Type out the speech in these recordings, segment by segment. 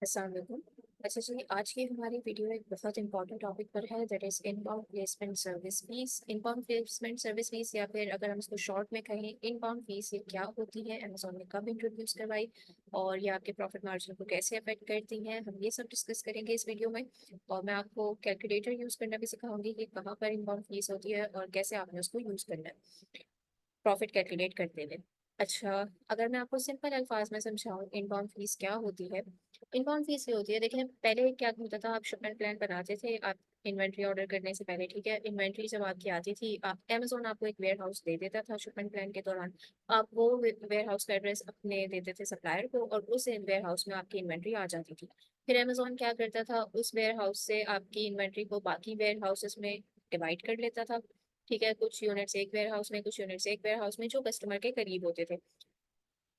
अस्सलाम वालेकुम। अच्छा जी, आज की हमारी वीडियो एक बहुत इंपॉर्टेंट टॉपिक पर है, that is inbound placement service fees. Inbound placement service fees या फिर अगर हम इसको शॉर्ट में कहें इनबाउंड फीस, ये क्या होती है, अमेजोन ने कब इंट्रोड्यूस करवाई और ये आपके प्रॉफिट मार्जिन को कैसे अफेक्ट करती हैं, हम ये सब डिस्कस करेंगे इस वीडियो में। और मैं आपको कैलकुलेटर यूज़ करना भी सिखाऊंगी कि कहाँ पर इनबाउंड फीस होती है और कैसे आपने उसको यूज़ करना है प्रॉफिट कैलकुलेट करते हुए। अच्छा, अगर मैं आपको सिंपल अल्फाज में समझाऊं इनबाउंड फीस क्या होती है। इनबाउंड फीस ये होती है, देखिए पहले क्या होता था, आप शिपमेंट प्लान बनाते थे आप इन्वेंट्री ऑर्डर करने से पहले, ठीक है। इन्वेंट्री जब आपकी आती थी, आप अमेजोन आपको एक वेयर हाउस दे देता था शिपमेंट प्लान के दौरान। आप वो वेयर हाउस का एड्रेस अपने देते थे सप्लायर को और उस वेयर हाउस में आपकी इन्वेंट्री आ जाती थी। फिर अमेजोन क्या करता था, उस वेयर हाउस से आपकी इन्वेंट्री को बाकी वेयर हाउसेस में डिवाइड कर लेता था। ठीक है, कुछ यूनिट्स एक वेयर हाउस में, कुछ यूनिट्स एक वेयर हाउस में जो कस्टमर के करीब होते थे।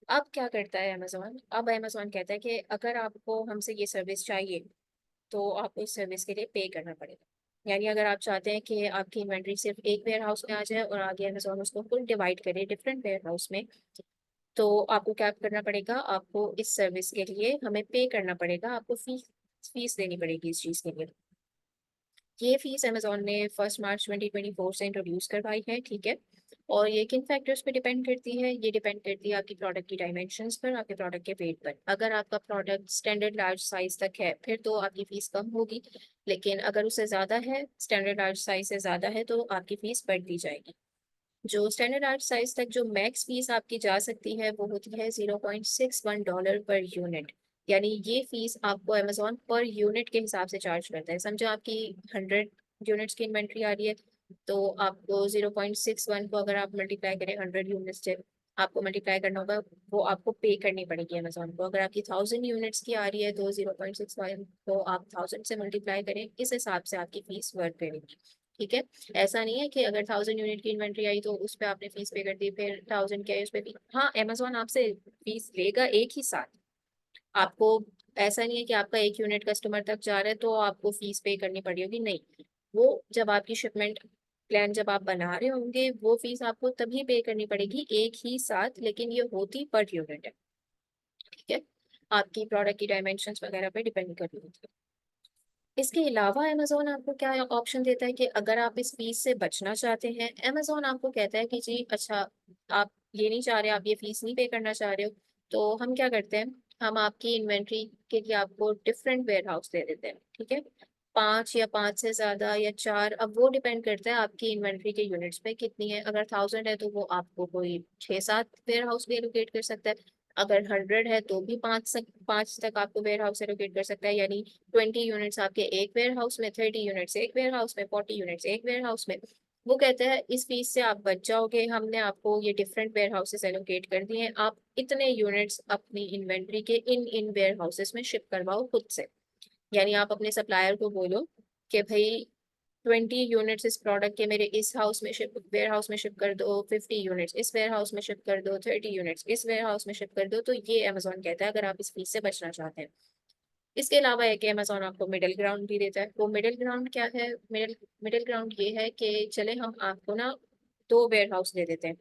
अब क्या करता है अमेजोन, अब अमेजोन कहता है कि अगर आपको हमसे ये सर्विस चाहिए तो आपको इस सर्विस के लिए पे करना पड़ेगा। यानी अगर आप चाहते हैं कि आपकी इन्वेंट्री सिर्फ एक वेयर हाउस में आ जाए और आगे अमेजोन उसको फुल डिवाइड करे डिफरेंट वेयर हाउस में, तो आपको क्या करना पड़ेगा, आपको इस सर्विस के लिए हमें पे करना पड़ेगा, आपको फीस फीस देनी पड़ेगी इस चीज़ के लिए। ये फीस अमेजोन ने 1 मार्च 2024 से इंट्रोड्यूस करवाई है, ठीक है। और ये किन फैक्टर्स पे डिपेंड करती है, ये डिपेंड करती है आपकी प्रोडक्ट की डायमेंशंस पर, आपके प्रोडक्ट के वेट पर। अगर आपका प्रोडक्ट स्टैंडर्ड लार्ज साइज तक है फिर तो आपकी फीस कम होगी, लेकिन अगर उससे ज़्यादा है, स्टैंडर्ड लार्ज साइज से ज़्यादा है, तो आपकी फीस बढ़ दी जाएगी। जो स्टैंडर्ड लार्ज साइज तक जो मैक्स फीस आपकी जा सकती है वो होती है $0.61 पर यूनिट। यानी ये फीस आपको अमेजोन पर यूनिट के हिसाब से चार्ज करता है। समझो आपकी 100 यूनिट्स की इन्वेंट्री आ रही है, तो आपको 0.61 को अगर आप मल्टीप्लाई करें 100 यूनिट्स से, आपको मल्टीप्लाई करना होगा, वो आपको पे करनी पड़ेगी अमेजोन को। अगर आपकी 1000 यूनिट्स की आ रही है तो 0.61 को आप 1000 से मल्टीप्लाई करें, इस हिसाब से आपकी फीस वर्क करेगी, ठीक है। ऐसा नहीं है कि अगर 1000 यूनिट की इन्वेंट्री आई तो उस पर आपने फीस पे कर दी, फिर 1000 की आई उस पर भी, हाँ अमेजोन आपसे फीस लेगा एक ही साथ। आपको ऐसा नहीं है कि आपका एक यूनिट कस्टमर तक जा रहा है तो आपको फीस पे करनी पड़ेगी, नहीं। वो जब आपकी शिपमेंट प्लान जब आप बना रहे होंगे वो फीस आपको तभी पे करनी पड़ेगी एक ही साथ, लेकिन ये होती पर यूनिट है, ठीक है। आपकी प्रोडक्ट की डायमेंशंस वगैरह पे डिपेंड करती है। इसके अलावा अमेजोन आपको क्या ऑप्शन देता है कि अगर आप इस फीस से बचना चाहते हैं, अमेजोन आपको कहता है कि जी अच्छा, आप ये नहीं चाह रहे, आप ये फीस नहीं पे करना चाह रहे हो, तो हम क्या करते हैं, हम आपकी इन्वेंट्री के लिए आपको डिफरेंट वेयर हाउस दे देते हैं, ठीक है। 5 या 5 से ज्यादा या 4, अब वो डिपेंड करता है आपकी इन्वेंट्री के यूनिट्स पे कितनी है। अगर 1000 है तो वो आपको कोई 6-7 वेयर हाउस भी एलोकेट कर सकता है। अगर 100 है तो भी 5 तक आपको वेयर हाउस एलोकेट कर सकता है। यानी 20 यूनिट्स आपके एक वेयर हाउस में, 30 यूनिट्स एक वेयर हाउस में, 40 यूनिट्स एक वेयर हाउस में। वो कहते हैं इस फीस से आप बच जाओगे, हमने आपको ये डिफरेंट वेयर हाउसेस एलोकेट कर दिए हैं, आप इतने यूनिट्स अपनी इन्वेंट्री के इन इन वेयर हाउसेस में शिप करवाओ खुद से। यानी आप अपने सप्लायर को बोलो कि भाई 20 यूनिट्स इस प्रोडक्ट के मेरे इस हाउस में शिप, वेयर हाउस में शिप कर दो, 50 यूनिट्स इस वेयर हाउस में शिप कर दो, 30 यूनिट्स इस वेयर हाउस में शिप कर दो। तो ये अमेजोन कहता है अगर आप इस फीस से बचना चाहते हैं। इसके अलावा है कि अमेजोन आपको मिडिल ग्राउंड भी देता है। वो मिडिल ग्राउंड क्या है, मिडिल मिडिल ग्राउंड ये है कि चले हम आपको ना दो वेयर हाउस दे देते हैं,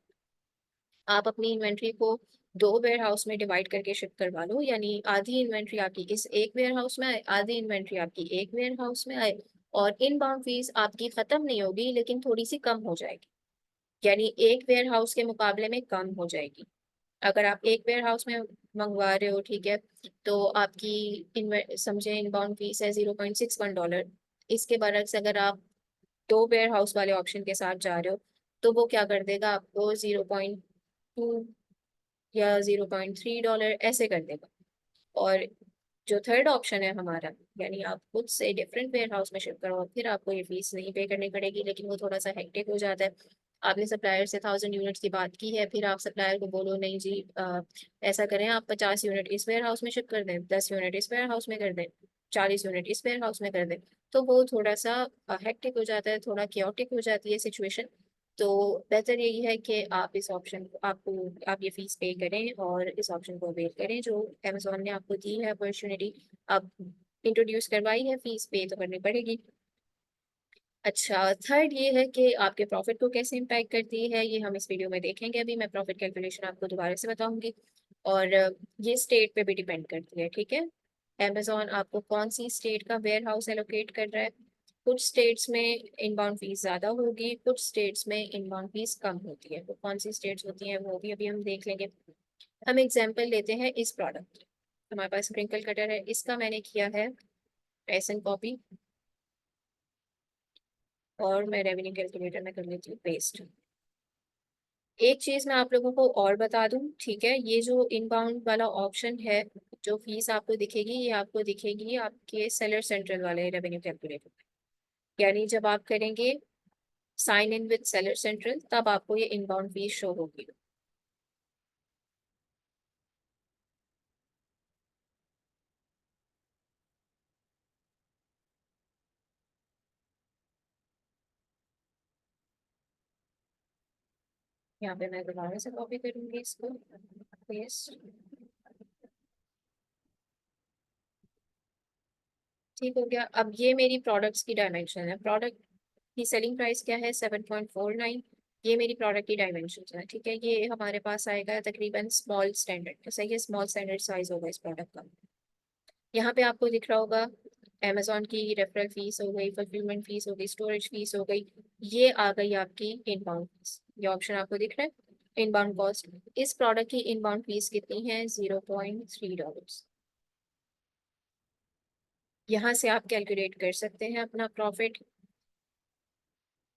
आप अपनी इन्वेंट्री को दो वेयर हाउस में डिवाइड करके शिफ्ट करवा लो। यानी आधी इन्वेंट्री आपकी इस एक वेयर हाउस में आए, आधी इन्वेंट्री आपकी एक वेयर हाउस में आए, और इनबाउंड फीस आपकी खत्म नहीं होगी लेकिन थोड़ी सी कम हो जाएगी। यानी एक वेयर हाउस के मुकाबले में कम हो जाएगी। अगर आप एक वेयर हाउस में मंगवा रहे हो, ठीक है, तो आपकी समझे इनबाउंड फीस है $0.61। इसके बरक्स अगर आप दो वेयर हाउस वाले ऑप्शन के साथ जा रहे हो तो वो क्या कर देगा, आपको 0.2 या $0.3 ऐसे कर देगा। और जो थर्ड ऑप्शन है हमारा, यानी आप खुद से डिफरेंट वेयर हाउस में शिफ्ट करो, फिर आपको ये फीस नहीं पे करनी पड़ेगी, लेकिन वो थोड़ा सा हेक्टिक हो जाता है। आपने सप्लायर से 1000 यूनिट्स की बात की है, फिर आप सप्लायर को बोलो नहीं जी, ऐसा करें आप 50 यूनिट इस वेयर हाउस में शिफ्ट कर दें, 10 यूनिट इस वेयर हाउस में कर दें, 40 यूनिट इस वेयर हाउस में कर दें। तो वो थोड़ा सा हेक्टिक हो जाता है, थोड़ा क्योटिक हो जाती है सिचुएशन। तो बेहतर यही है कि आप इस ऑप्शन को, आपको, आप ये फीस पे करें और इस ऑप्शन को अवेल करें जो अमेजोन ने आपको दी है अपॉर्चुनिटी। अब इंट्रोड्यूस करवाई है, फीस पे तो करनी पड़ेगी। अच्छा, थर्ड ये है कि आपके प्रॉफिट को कैसे इम्पैक्ट करती है, ये हम इस वीडियो में देखेंगे। अभी मैं प्रॉफिट कैलकुलेशन आपको दोबारा से बताऊंगी। और ये स्टेट पे भी डिपेंड करती है, ठीक है। अमेजोन आपको कौन सी स्टेट का वेयर हाउस एलोकेट कर रहा है। कुछ स्टेट्स में इनबाउंड फीस ज़्यादा होगी, कुछ स्टेट्स में इनबाउंड फीस कम होती है। वो कौन सी स्टेट्स होती हैं वो भी अभी हम देख लेंगे। हम एग्जाम्पल लेते हैं इस प्रोडक्ट। हमारे पास स्प्रिंकल कटर है, इसका मैंने किया है एसन कॉपी, और मैं रेवेन्यू कैलकुलेटर में कर लेती हूँ पेस्ट। एक चीज मैं आप लोगों को और बता दूं, ठीक है, ये जो इनबाउंड वाला ऑप्शन है, जो फीस आपको दिखेगी ये आपको दिखेगी आपके सेलर सेंट्रल वाले रेवेन्यू कैलकुलेटर। यानी जब आप करेंगे sign in with seller central तब आपको ये इनबाउंड फीस शो होगी। यहाँ पे मैं दोबारा से कॉपी करूंगी इसको, पेस्ट। ठीक हो गया। अब ये मेरी प्रोडक्ट्स की डायमेंशन है। प्रोडक्ट की सेलिंग प्राइस क्या है, 7.49। ये मेरी प्रोडक्ट की डायमेंशन है, ठीक है। ये हमारे पास आएगा तकरीबन स्मॉल स्टैंडर्ड, सही है, स्मॉल स्टैंडर्ड साइज होगा इस प्रोडक्ट का। यहाँ पे आपको दिख रहा होगा अमेजोन की रेफरल फीस हो गई, फुलफिलमेंट फीस हो गई, स्टोरेज फीस हो गई, ये आ गई आपकी इनबाउंड फीस। ये ऑप्शन आपको दिख रहा है इनबाउंड कॉस्ट। इस प्रोडक्ट की इनबाउंड फीस कितनी है, $0.3। यहाँ से आप कैलकुलेट कर सकते हैं अपना प्रॉफिट।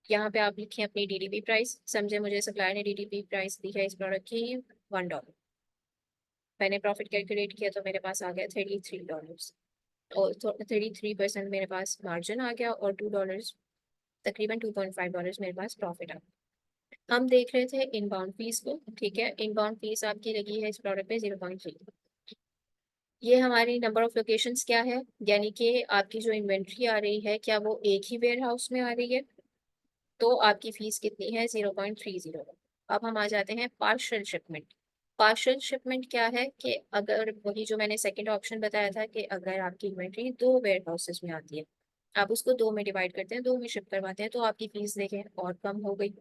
यहाँ पे आप लिखें अपनी डीडीपी प्राइस, समझे मुझे सप्लायर ने डीडीपी प्राइस दी है इस प्रोडक्ट की $1। मैंने प्रॉफिट कैलकुलेट किया तो मेरे पास आ गया $33, और 33% मेरे पास मार्जिन आ गया, और $2, तकरीबन $2.5 मेरे पास प्रॉफिट आ गया। हम देख रहे थे इनबाउंड फीस को, ठीक है। इनबाउंड फीस आपकी लगी है इस प्रोडक्ट पे 0.3। ये हमारी नंबर ऑफ लोकेशंस क्या है, यानी कि आपकी जो इन्वेंट्री आ रही है क्या वो एक ही वेयर हाउस में आ रही है, तो आपकी फीस कितनी है, 0.30। अब हम आ जाते हैं पार्शियल शिपमेंट। पार्शियल शिपमेंट क्या है कि अगर वही जो मैंने सेकंड ऑप्शन बताया था कि अगर आपकी इन्वेंट्री दो वेयर हाउसेस में आती है, आप उसको दो में डिवाइड करते हैं, दो में शिप करवाते हैं, तो आपकी फीस देखें और कम हो गई।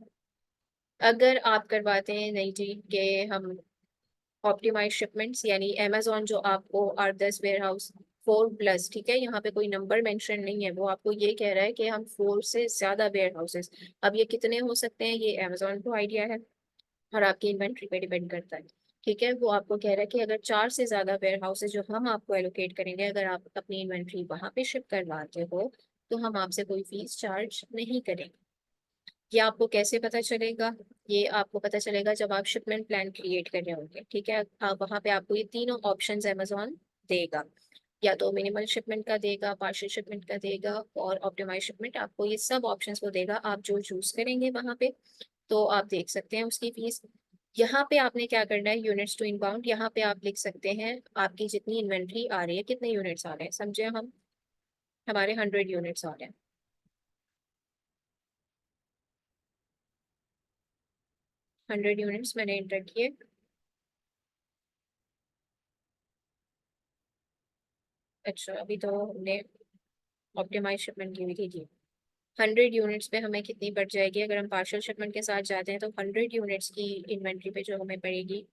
अगर आप करवाते हैं नहीं जी कि हम ऑप्टिमाइज शिपमेंट्स, यानी अमेजोन जो आपको 8-10 वेयर हाउस 4+, ठीक है, यहाँ पे कोई नंबर मेंशन नहीं है, वो आपको ये कह रहा है कि हम 4 से ज्यादा वेयर हाउसेस। अब ये कितने हो सकते हैं ये अमेजोन को आइडिया है, और आपकी इन्वेंट्री पे डिपेंड करता है, ठीक है। वो आपको कह रहा है कि अगर 4 से ज्यादा वेयर हाउसेज जो हम आपको एलोकेट करेंगे, अगर आप अपनी इन्वेंट्री वहां पे शिप करवाते हो तो हम आपसे कोई फीस चार्ज नहीं करेंगे। ये आपको कैसे पता चलेगा, ये आपको पता चलेगा जब आप शिपमेंट प्लान क्रिएट कर रहे होंगे, ठीक है। आप वहां पे आपको ये तीनों ऑप्शंस अमेजोन देगा, या तो मिनिमल शिपमेंट का देगा, पार्शियल शिपमेंट का देगा, और ऑप्टिमाइज शिपमेंट, आपको ये सब ऑप्शंस को देगा। आप जो चूज करेंगे वहां पे तो आप देख सकते हैं उसकी फीस। यहाँ पे आपने क्या करना है, यूनिट्स टू इनबाउंड, यहाँ पे आप लिख सकते हैं आपकी जितनी इन्वेंट्री आ रही है, कितने यूनिट्स आ रहे हैं, समझे हम, हमारे 100 यूनिट्स आ रहे हैं। 100 यूनिट्स मैंने एंटर किए। अच्छा, अभी तो हमने ऑप्टिमाइज शिपमेंट की हुई थी। 100 यूनिट्स पे हमें कितनी बढ़ जाएगी, अगर हम पार्शियल शिपमेंट के साथ जाते हैं तो 100 यूनिट्स की इन्वेंट्री पे जो हमें पड़ेगी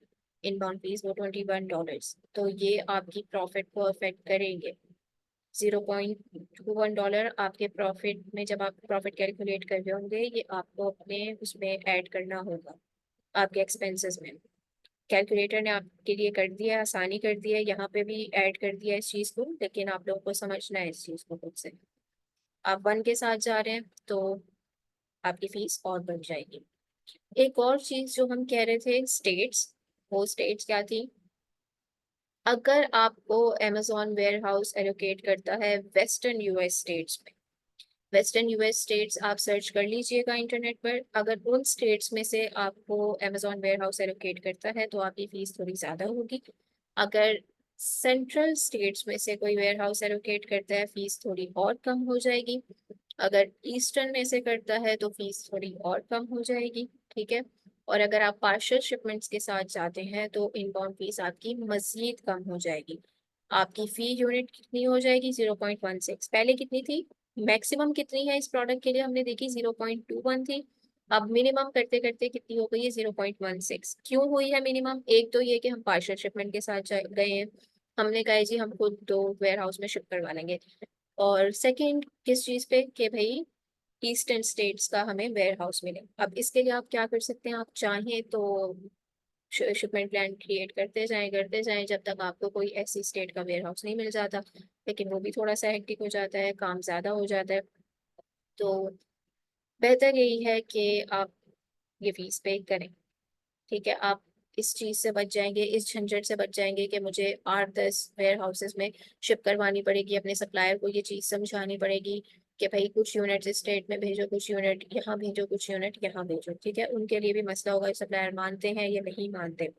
इनबाउंड फीस, वो $21। तो ये आपकी प्रॉफिट को अफेक्ट करेंगे। $0.21 आपके प्रॉफिट में, जब आप प्रॉफिट कैलकुलेट कर रहे होंगे, ये आपको अपने उसमें ऐड करना होगा आपके एक्सपेंसेस में। कैलकुलेटर ने आपके लिए कर दिया है, आसानी कर दी है, यहाँ पे भी ऐड कर दिया है इस चीज़ को, लेकिन आप लोगों को समझना है इस चीज़ को खुद से। आप 1 के साथ जा रहे हैं तो आपकी फीस और बढ़ जाएगी। एक और चीज जो हम कह रहे थे, स्टेट्स, वो स्टेट्स क्या थी, अगर आपको अमेजोन वेयर हाउस एलोकेट करता है वेस्टर्न यूएस स्टेट्स में, वेस्टर्न यूएस स्टेट्स आप सर्च कर लीजिएगा इंटरनेट पर, अगर उन स्टेट्स में से आपको अमेजोन वेयर हाउस एलोकेट करता है तो आपकी फीस थोड़ी ज्यादा होगी। अगर सेंट्रल स्टेट्स में से कोई वेयर हाउस एलोकेट करता है, फीस थोड़ी और कम हो जाएगी। अगर ईस्टर्न में से करता है तो फीस थोड़ी और कम हो जाएगी, ठीक है। और अगर आप पार्शियल शिपमेंट्स के साथ जाते हैं तो इनबाउंड फीस आपकी मजीद कम हो जाएगी। आपकी फी यूनिट कितनी हो जाएगी, 0.16। पहले कितनी थी, मैक्सिमम कितनी है इस प्रोडक्ट के लिए हमने देखी, 0.21 थी। अब मिनिमम करते करते कितनी हो गई है, 0.16। क्यों हुई है मिनिमम, एक तो ये कि हम पार्शियल शिपमेंट के साथ गए हैं, हमने कहा है जी हम खुद 2 वेयर हाउस में शिफ्ट करवा लेंगे। और सेकंड किस चीज़ पे कि भाई ईस्टर्न स्टेट्स का हमें वेयर हाउस मिले। अब इसके लिए आप क्या कर सकते हैं, आप चाहें तो शिपमेंट प्लान क्रिएट करते जाएं जब तक आपको कोई ऐसी स्टेट का वेयर हाउस नहीं मिल जाता। लेकिन वो भी थोड़ा सा हेक्टिक हो जाता है, काम ज़्यादा हो जाता है। तो बेहतर यही है कि आप ये फीस पे करें। ठीक है, आप इस चीज से बच जाएंगे, इस झंझट से बच जाएंगे कि मुझे 8-10 वेयर हाउसेस में शिप करवानी पड़ेगी, अपने सप्लायर को ये चीज समझानी पड़ेगी कि भाई कुछ यूनिट इस स्टेट में भेजो, कुछ यूनिट यहाँ भेजो, कुछ यूनिट यहाँ भेजो। ठीक है, उनके लिए भी मसला होगा, सप्लायर मानते हैं या नहीं मानते।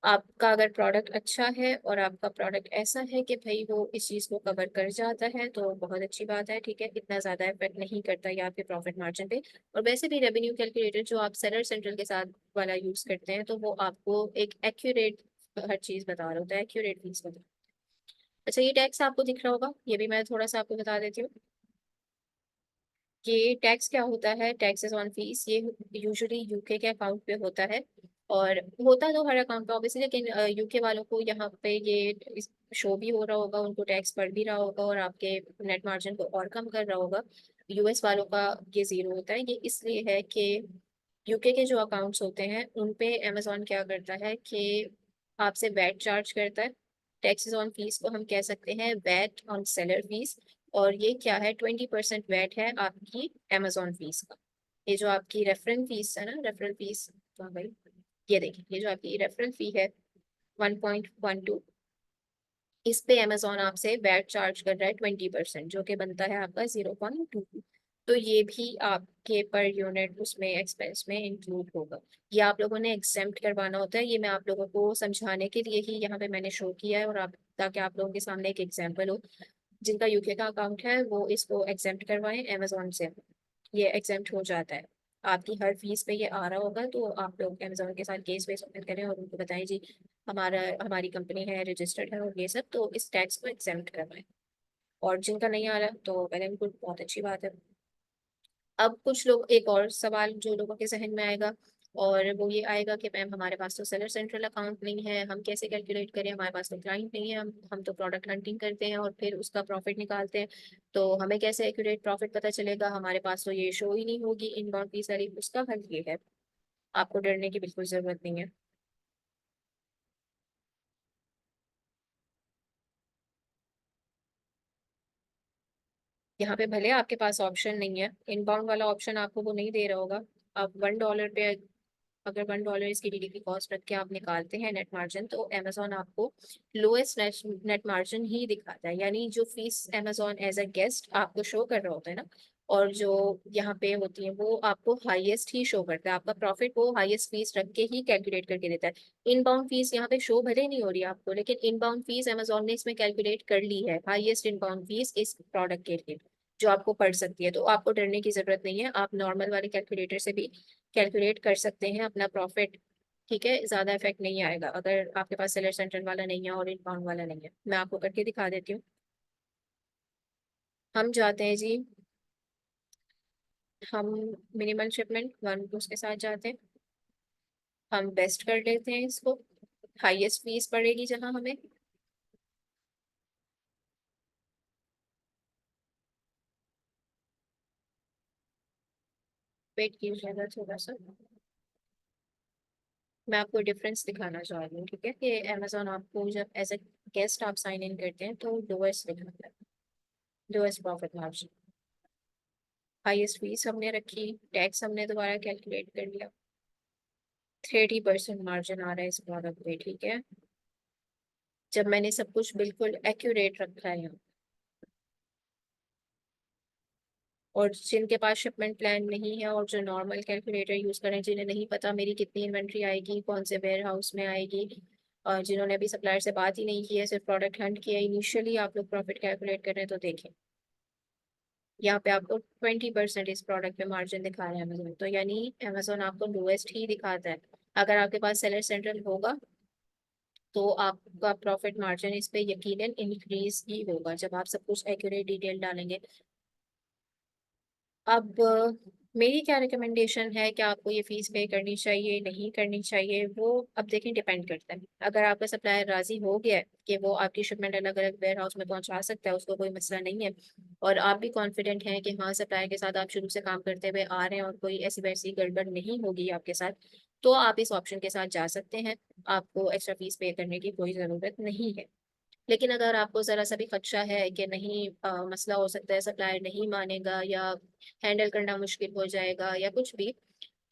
आपका अगर प्रोडक्ट अच्छा है और आपका प्रोडक्ट ऐसा है कि भाई वो इस चीज़ को कवर कर जाता है तो बहुत अच्छी बात है। ठीक है, इतना ज़्यादा इफेक्ट नहीं करता ये आपके प्रॉफिट मार्जिन पे। और वैसे भी रेवेन्यू कैलकुलेटर जो आप सेलर सेंट्रल के साथ वाला यूज़ करते हैं तो वो आपको एक एक्यूरेट हर चीज़ बता रहा होता है, एक्यूरेट फीस बता। अच्छा, ये टैक्स आपको दिख रहा होगा, ये भी मैं थोड़ा सा आपको बता देती हूँ। ये टैक्स क्या होता है, टैक्सेस ऑन फीस, ये यूजुअली यूके के अकाउंट पे होता है। और होता तो हर अकाउंट पे ऑब्वियसली, लेकिन यूके वालों को यहाँ पे ये शो भी हो रहा होगा, उनको टैक्स पड़ भी रहा होगा और आपके नेट मार्जिन को और कम कर रहा होगा। यूएस वालों का ये जीरो होता है, ये इसलिए है कि यूके के जो अकाउंट्स होते हैं उन पे अमेजोन क्या करता है कि आपसे वैट चार्ज करता है। टैक्सेस ऑन फीस को हम कह सकते हैं वैट ऑन सेलर फीस। और ये क्या है, 20% वैट है आपकी अमेजोन फीस का। ये जो आपकी रेफरल फीस है ना, रेफरल फीस, तो भाई ये देखिए, ये जो आपकी रेफरल फी है 1.12, इस पे अमेजोन आपसे वैट चार्ज कर रहा है 20%, जो कि बनता है आपका 0.22। तो ये भी आपके पर यूनिट उसमें एक्सपेंस में इंक्लूड होगा। ये आप लोगों ने एग्जेम्प्ट करवाना होता है, ये मैं आप लोगों को समझाने के लिए ही यहाँ पे मैंने शो किया है, और आप ताकि आप लोगों के सामने एक एग्जाम्पल हो। जिनका यूके का अकाउंट है वो इसको एग्जेम्प्ट करवाएं अमेजोन से, ये एग्जेम्प्ट हो जाता है। आपकी हर फीस पे ये आ रहा होगा, तो आप लोग अमेजोन के साथ केस वेस ओपन करें और उनको बताएं जी हमारी कंपनी है, रजिस्टर्ड है और ये सब, तो इस टैक्स को एग्जेम्प्ट करवाएं। और जिनका नहीं आ रहा तो पहले उनको, बहुत अच्छी बात है। अब कुछ लोग, एक और सवाल जो लोगों के जहन में आएगा, और वो ये आएगा कि मैम हमारे पास तो सेलर सेंट्रल अकाउंट नहीं है, हम कैसे कैलकुलेट करें, हमारे पास तो क्लाइंट नहीं है, हम तो प्रोडक्ट हंटिंग करते हैं और फिर उसका प्रॉफिट निकालते हैं, तो हमें कैसे एक्यूरेट प्रॉफिट पता चलेगा, हमारे पास तो ये शो ही नहीं होगी इनबाउंड फीस सारी। उसका हल ये है, आपको डरने की बिल्कुल जरूरत नहीं है। यहाँ पे भले आपके पास ऑप्शन नहीं है, इनबाउंड वाला ऑप्शन आपको वो नहीं दे रहा होगा। आप $1 पे, अगर $1 इसकी डीडी की कॉस्ट रख के आप निकालते हैं नेट मार्जिन, तो अमेजोन आपको लोएस्ट नेट मार्जिन ही दिखाता है। यानी जो fees Amazon as a guest आपको शो कर रहा होता है ना, और जो यहाँ पे होती है वो आपको हाईएस्ट ही शो करता है। आपका प्रॉफिट वो हाईएस्ट फीस रख के ही कैलकुलेट करके देता है। इनबाउंड फीस यहाँ पे शो भले नहीं हो रही है आपको, लेकिन इनबाउंड फीस अमेजोन ने इसमें कैलकुलेट कर ली है, हाईएस्ट इनबाउंड फीस इस प्रोडक्ट के लिए, जो आपको पड़ सकती है। तो आपको डरने की जरूरत नहीं है, आप नॉर्मल वाले कैलकुलेटर से भी कैलकुलेट कर सकते हैं अपना प्रॉफिट। ठीक है, ज्यादा इफेक्ट नहीं आएगा अगर आपके पास सेलर सेंटर वाला नहीं है और इनबाउंड वाला नहीं है। मैं आपको करके दिखा देती हूँ। हम जाते हैं जी, हम मिनिमल शिपमेंट वन उसके साथ जाते हैं, हम बेस्ट कर लेते हैं इसको, हाईएस्ट फीस पड़ेगी जहां हमें। वेट कीजिएगा थोड़ा सा, मैं आपको डिफरेंस दिखाना चाह रही हूँ। ठीक है, कि अमेजोन आपको जब एज ए गेस्ट आप साइन इन करते हैं तो लोएस्ट दिखाता है, lowest profit margin. Highest fees हमने रखी, टैक्स हमने दोबारा कैलकुलेट कर लिया, 30% मार्जिन आ रहा है इस प्रोडक्ट पे। ठीक है, जब मैंने सब कुछ बिल्कुल एक्यूरेट रखा है यहाँ। और जिनके पास शिपमेंट प्लान नहीं है और जो नॉर्मल कैलकुलेटर यूज करें, जिन्हें नहीं पता मेरी कितनी इन्वेंट्री आएगी, कौन से वेयर हाउस में आएगी, और जिन्होंने अभी सप्लायर से बात ही नहीं की है, सिर्फ प्रोडक्ट हंट किया, इनिशियली आप लोग प्रॉफिट कैलकुलेट कर रहे हैं, तो देखें यहाँ पे आपको 20% इस प्रोडक्ट पे मार्जिन दिखा रहा है अमेजोन। तो यानी अमेजोन आपको लोएस्ट ही दिखाता है। अगर आपके पास सेलर सेंट्रल होगा तो आपका प्रॉफिट मार्जिन इस पे यकीनन इंक्रीज ही होगा जब आप सब कुछ एक्यूरेट डिटेल डालेंगे। अब मेरी क्या रिकमेंडेशन है कि आपको ये फीस पे करनी चाहिए नहीं करनी चाहिए, वो अब देखें डिपेंड करता है। अगर आपका सप्लायर राजी हो गया है कि वो आपकी शिपमेंट अलग अलग वेयर हाउस में पहुंचा सकता है, उसको कोई मसला नहीं है, और आप भी कॉन्फिडेंट हैं कि हाँ सप्लायर के साथ आप शुरू से काम करते हुए आ रहे हैं और कोई ऐसी वैसी गड़बड़ नहीं होगी आपके साथ, तो आप इस ऑप्शन के साथ जा सकते हैं। आपको एक्स्ट्रा फीस पे करने की कोई ज़रूरत नहीं है। लेकिन अगर आपको ज़रा सा भी खदशा है कि नहीं मसला हो सकता है, सप्लायर नहीं मानेगा या हैंडल करना मुश्किल हो जाएगा या कुछ भी,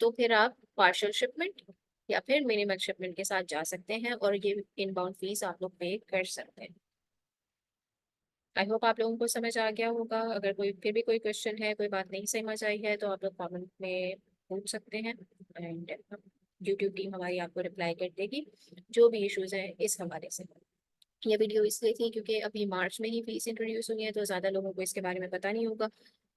तो फिर आप पार्शियल शिपमेंट या फिर मिनिमल शिपमेंट के साथ जा सकते हैं और ये इनबाउंड फीस आप लोग पे कर सकते हैं। आई होप आप लोगों को समझ आ गया होगा। अगर कोई फिर भी कोई क्वेश्चन है, कोई बात नहीं समझ आई है, तो आप लोग कमेंट में पूछ सकते हैं एंड यूट्यूब टीम हमारी आपको रिप्लाई कर देगी जो भी इश्यूज हैं इस हवाले से। ये वीडियो इसलिए थी क्योंकि अभी मार्च में ही फीस इंट्रोड्यूस हुई है, तो ज़्यादा लोगों को इसके बारे में पता नहीं होगा।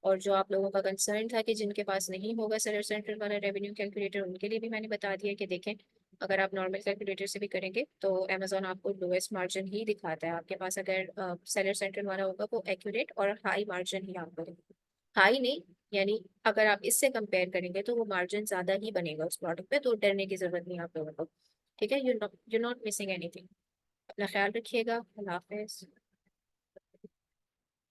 और जो आप लोगों का कंसर्न था कि जिनके पास नहीं होगा सेलर सेंट्रल वाला रेवेन्यू कैलकुलेटर, उनके लिए भी मैंने बता दिया कि देखें, अगर आप नॉर्मल कैलकुलेटर से भी करेंगे तो अमेजोन आपको लोएस्ट मार्जिन ही दिखाता है। आपके पास अगर सेलर सेंट्रल वाला होगा वो एक्यूरेट और हाई मार्जिन ही आपको देगा। हाई नहीं, यानी अगर आप इससे कंपेयर करेंगे तो वो मार्जिन ज़्यादा ही बनेगा उस प्रोडक्ट पे, तो डरने की ज़रूरत नहीं है आप लोगों को। ठीक है, यू नॉट मिसिंग एनीथिंग। अपना ख्याल रखिएगा। अल्लाह हाफिज़।